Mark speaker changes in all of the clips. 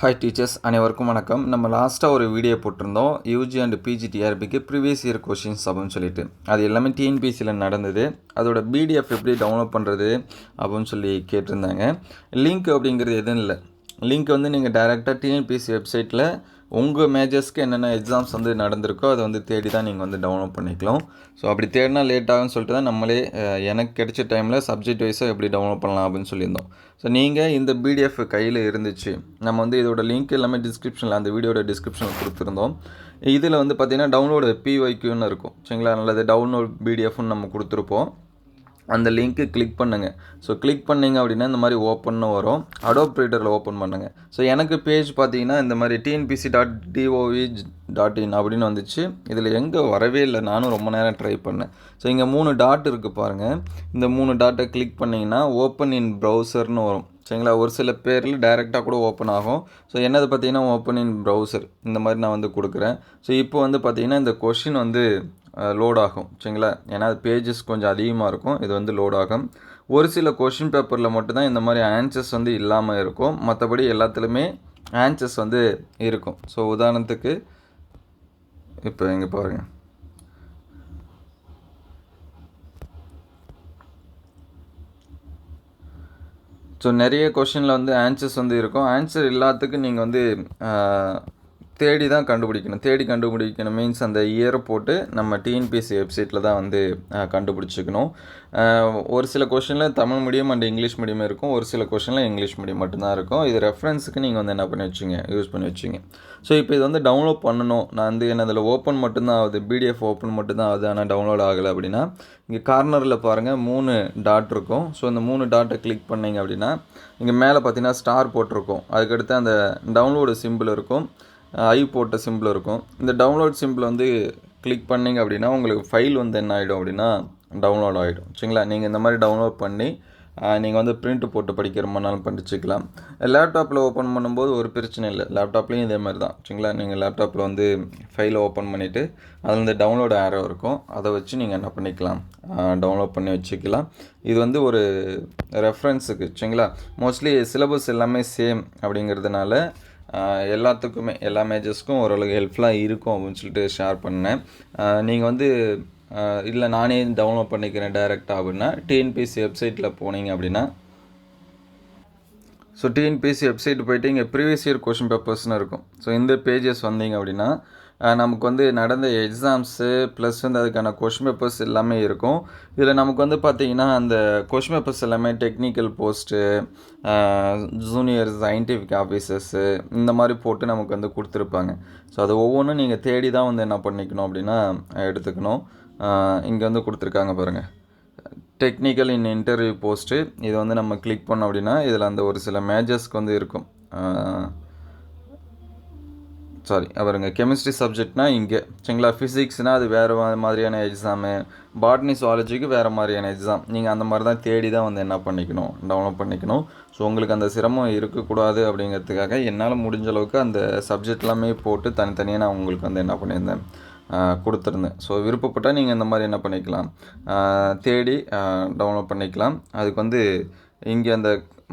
Speaker 1: Hi teachers, அனைவருக்கும் வணக்கம். நம்ம லாஸ்ட்டாக ஒரு வீடியோ போட்டிருந்தோம் யூஜி அண்ட் பிஜி டிஆர்பிக்கு ப்ரீவியஸ் இயர் கொஷின்ஸ் அப்படின்னு சொல்லிட்டு. அது எல்லாமே டிஎன்பிசியில் நடந்தது. அதோட பிடிஎஃப் எப்படி டவுன்லோட் பண்ணுறது அப்படின்னு சொல்லி கேட்டிருந்தாங்க. லிங்க் அப்படிங்கிறது எதுவும் இல்லை. லிங்க் வந்து நீங்கள் டைரெக்டாக டிஎன்பிசி வெப்சைட்டில் உங்கள் மேஜர்ஸ்க்கு என்னென்ன எக்ஸாம்ஸ் வந்து நடந்திருக்கோ அதை வந்து தேடி தான் நீங்கள் வந்து டவுன்லோட் பண்ணிக்கலாம். ஸோ அப்படி தேடினா லேட் ஆகும்னு சொல்லிட்டு தான் நம்மளே எனக்கு கிடைச்ச டைமில் சப்ஜெக்ட் வைஸாக எப்படி டவுன்லோட் பண்ணலாம் அப்படின்னு சொல்லியிருந்தோம். ஸோ நீங்கள் இந்த பிடிஎஃப் கையில் இருந்துச்சு, நம்ம வந்து இதோட லிங்க் எல்லாமே டிஸ்கிரிப்ஷனில் அந்த வீடியோட டிஸ்கிரிப்ஷனில் கொடுத்துருந்தோம். இதில் வந்து பார்த்திங்கன்னா டவுன்லோடு பிஒய்க்யூன்னு இருக்கும் சரிங்களா, அல்லது டவுன்லோட் பிடிஎஃப்னு நம்ம கொடுத்துருப்போம். அந்த லிங்க்கு கிளிக் பண்ணுங்கள். ஸோ கிளிக் பண்ணிங்க அப்படின்னா இந்த மாதிரி ஓப்பன்னு வரும். அடோப் ரீடரில் ஓப்பன் பண்ணுங்கள். ஸோ எனக்கு பேஜ் பார்த்தீங்கன்னா இந்த மாதிரி tnpc.gov.in அப்படின்னு வந்துச்சு. இதில் எங்கே வரவே இல்லை, நானும் ரொம்ப நேரம் ட்ரை பண்ணேன். ஸோ இங்கே 3 டாட் இருக்குது பாருங்கள். இந்த 3 டாட்டை கிளிக் பண்ணிங்கன்னா ஓப்பன் இன் ப்ரௌசர்னு வரும் சரிங்களா. ஒரு சில பேரில் டைரெக்டாக கூட ஓப்பன் ஆகும். ஸோ என்னது பார்த்தீங்கன்னா ஓப்பன் இன் ப்ரௌசர் இந்த மாதிரி நான் வந்து கொடுக்குறேன். ஸோ இப்போ வந்து பார்த்திங்கன்னா இந்த கொஷின் வந்து லோட் ஆகும் சரிங்களா. ஏன்னா பேஜஸ் கொஞ்சம் அதிகமாக இருக்கும், இது வந்து லோட் ஆகும். ஒரு சில கொஷின் பேப்பரில் மட்டும்தான் இந்த மாதிரி ஆன்சர்ஸ் வந்து இல்லாமல் இருக்கும், மற்றபடி எல்லாத்துலேயுமே ஆன்சர்ஸ் வந்து இருக்கும். ஸோ உதாரணத்துக்கு இப்போ இங்கே பாருங்கள், ஸோ நிறைய கொஷினில் வந்து ஆன்சர்ஸ் வந்து இருக்கும். ஆன்சர் எல்லாத்துக்கும் நீங்கள் வந்து தேடி தான் கண்டுபிடிக்கணும். தேடி கண்டுபிடிக்கணும் மீன்ஸ் அந்த இயரை போட்டு நம்ம டிஎன்பிஎஸ்சி வெப்சைட்டில் தான் வந்து கண்டுபிடிச்சிக்கணும். ஒரு சில கொஷினில் Tamil medium and English medium இருக்கும், ஒரு சில கொஷினில் இங்கிலீஷ் மீடியம் மட்டும்தான் இருக்கும். இது ரெஃபரன்ஸுக்கு நீங்கள் வந்து என்ன பண்ணி வச்சுங்க, யூஸ் பண்ணி வச்சுங்க. ஸோ இப்போ இது வந்து டவுன்லோட் பண்ணணும். நான் வந்து என்ன அதில் ஓப்பன் மட்டும்தான் ஆகுது, பிடிஎஃப் ஓப்பன் மட்டும்தான் ஆகுது, ஆனால் டவுன்லோட் ஆகலை அப்படின்னா இங்கே கார்னரில் பாருங்கள் 3 டாட் இருக்கும். ஸோ இந்த 3 டாட்டை கிளிக் பண்ணிங்க அப்படின்னா இங்கே மேலே பார்த்தீங்கன்னா ஸ்டார் போட்டிருக்கும், அதுக்கடுத்து அந்த டவுன்லோடு சிம்பிள் இருக்கும், ஐ போட்ட சிம்பிள் இருக்கும். இந்த டவுன்லோட் சிம்பிள் வந்து கிளிக் பண்ணிங்க அப்படின்னா உங்களுக்கு ஃபைல் வந்து என்ன ஆகிடும் அப்படின்னா டவுன்லோட் ஆகிடும் சரிங்களா. நீங்கள் இந்த மாதிரி டவுன்லோட் பண்ணி நீங்கள் வந்து பிரிண்ட் போட்டு படிக்கிற மாதிரினாலும் படிச்சுக்கலாம். லேப்டாப்பில் ஓப்பன் பண்ணும்போது ஒரு பிரச்சனை இல்லை, லேப்டாப்லேயும் இதே மாதிரி தான் சரிங்களா. நீங்கள் லேப்டாப்பில் வந்து ஃபைலை ஓப்பன் பண்ணிவிட்டு அதில் இந்த டவுன்லோட் ஆரோ இருக்கும், அதை வச்சு நீங்கள் என்ன பண்ணிக்கலாம், டவுன்லோட் பண்ணி வச்சுக்கலாம். இது வந்து ஒரு ரெஃபரன்ஸுக்கு சரிங்களா. மோஸ்ட்லி சிலபஸ் எல்லாமே சேம் அப்படிங்கிறதுனால எல்லாத்துக்குமே எல்லா மேஜர்ஸ்க்கும் ஓரளவுக்கு ஹெல்ப்ஃபுல்லாக இருக்கும் அப்படின்னு சொல்லிட்டு ஷேர் பண்ணேன். நீங்கள் வந்து இல்லை நானே டவுன்லோட் பண்ணிக்கிறேன் டைரெக்டாக அப்படின்னா டிஎன்பிஎஸ்சி வெப்சைட்டில் போனீங்க அப்படின்னா, ஸோ டிஎன்பிஎஸ்சி வெப்சைட் போய்ட்டு இங்கே ப்ரீவியஸ் இயர் கொஷின் பேப்பர்ஸ்னு இருக்கும். ஸோ இந்த பேஜஸ் வந்தீங்க அப்படின்னா நமக்கு வந்து நடந்த எக்ஸாம்ஸு ப்ளஸ் வந்து அதுக்கான கொஷின் பேப்பர்ஸ் எல்லாமே இருக்கும். இதில் நமக்கு வந்து பார்த்திங்கன்னா அந்த கொஷின் பேப்பர்ஸ் எல்லாமே technical post, junior scientific officers இந்த மாதிரி போட்டு நமக்கு வந்து கொடுத்துருப்பாங்க. ஸோ அது ஒவ்வொன்றும் நீங்கள் தேடி தான் வந்து என்ன பண்ணிக்கணும் அப்படின்னா எடுத்துக்கணும். இங்கே வந்து கொடுத்துருக்காங்க பாருங்கள், டெக்னிக்கல் இன் இன்டர்வியூ போஸ்ட்டு. இது வந்து நம்ம கிளிக் பண்ணோம் அப்படின்னா இதில் அந்த ஒரு சில மேஜர்ஸ்க்கு வந்து இருக்கும். அவருங்க கெமிஸ்ட்ரி சப்ஜெக்ட்னால் இங்கே சரிங்களா. ஃபிசிக்ஸ்னால் அது வேறு மாதிரியான எக்ஸாமு, பாட்னி சுவாலஜிக்கு வேறு மாதிரியான எக்ஸாம். நீங்கள் அந்த மாதிரி தான் தேடி தான் வந்து என்ன பண்ணிக்கணும், டவுன்லோட் பண்ணிக்கணும். ஸோ உங்களுக்கு அந்த சிரமம் இருக்கக்கூடாது அப்படிங்கிறதுக்காக என்னால் முடிஞ்ச அளவுக்கு அந்த சப்ஜெக்ட் எல்லாமே போட்டு தனித்தனியாக நான் உங்களுக்கு வந்து என்ன பண்ணியிருந்தேன், கொடுத்துருந்தேன். ஸோ விருப்பப்பட்டால் நீங்கள் இந்த மாதிரி என்ன பண்ணிக்கலாம், தேடி டவுன்லோட் பண்ணிக்கலாம். அதுக்கு வந்து இங்கே அந்த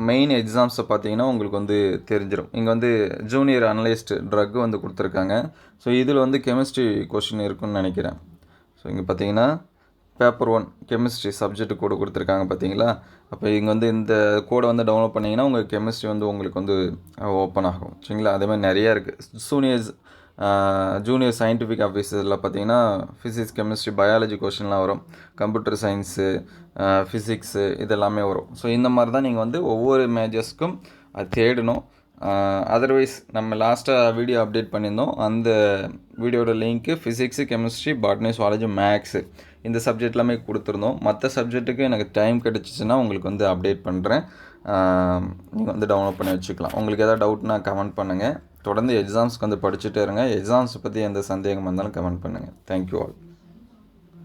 Speaker 1: மெயின் எக்ஸாம்ஸை பார்த்தீங்கன்னா உங்களுக்கு வந்து தெரிஞ்சிடும். இங்கே வந்து ஜூனியர் அனலிஸ்ட் ட்ரக் வந்து கொடுத்துருக்காங்க. ஸோ இதில் வந்து கெமிஸ்ட்ரி கொஷின் இருக்குன்னு நினைக்கிறேன். ஸோ இங்கே பார்த்தீங்கன்னா பேப்பர் 1 கெமிஸ்ட்ரி சப்ஜெக்ட் கோடு கொடுத்துருக்காங்க பார்த்தீங்களா. அப்போ இங்கே வந்து இந்த கோடை வந்து டவுன்லோட் பண்ணிங்கன்னா உங்கள் கெமிஸ்ட்ரி வந்து உங்களுக்கு வந்து ஓப்பன் ஆகும் சரிங்களா. அதேமாதிரி நிறையா இருக்குது. ஜூனியர் சயின்டிஃபிக் ஆஃபீஸரில் பார்த்தீங்கன்னா ஃபிசிக்ஸ், கெமிஸ்ட்ரி, பயாலஜி கொஷின்லாம் வரும், கம்ப்யூட்டர் சயின்ஸு, ஃபிசிக்ஸு இதெல்லாமே வரும். ஸோ இந்த மாதிரி தான் நீங்கள் வந்து ஒவ்வொரு மேஜர்ஸ்க்கும் அது தேடணும். அதர்வைஸ் நம்ம லாஸ்ட்டாக வீடியோ அப்டேட் பண்ணியிருந்தோம், அந்த வீடியோட link physics, chemistry, botany, zoology, maths இந்த சப்ஜெக்ட் எல்லாமே கொடுத்துருந்தோம். மற்ற சப்ஜெக்ட்டுக்கு எனக்கு டைம் கிடச்சிச்சின்னா உங்களுக்கு வந்து அப்டேட் பண்ணுறேன், நீங்கள் வந்து டவுன்லோட் பண்ணி வச்சுக்கலாம். உங்களுக்கு எதாவது டவுட்னா கமெண்ட் பண்ணுங்கள். தொடர்ந்து எக்ஸாம்ஸ்க்கு வந்து படிச்சுட்டே இருங்க. எக்ஸாம்ஸ் பற்றி எந்த சந்தேகம் வந்தாலும் கமெண்ட் பண்ணுங்கள். Thank you all.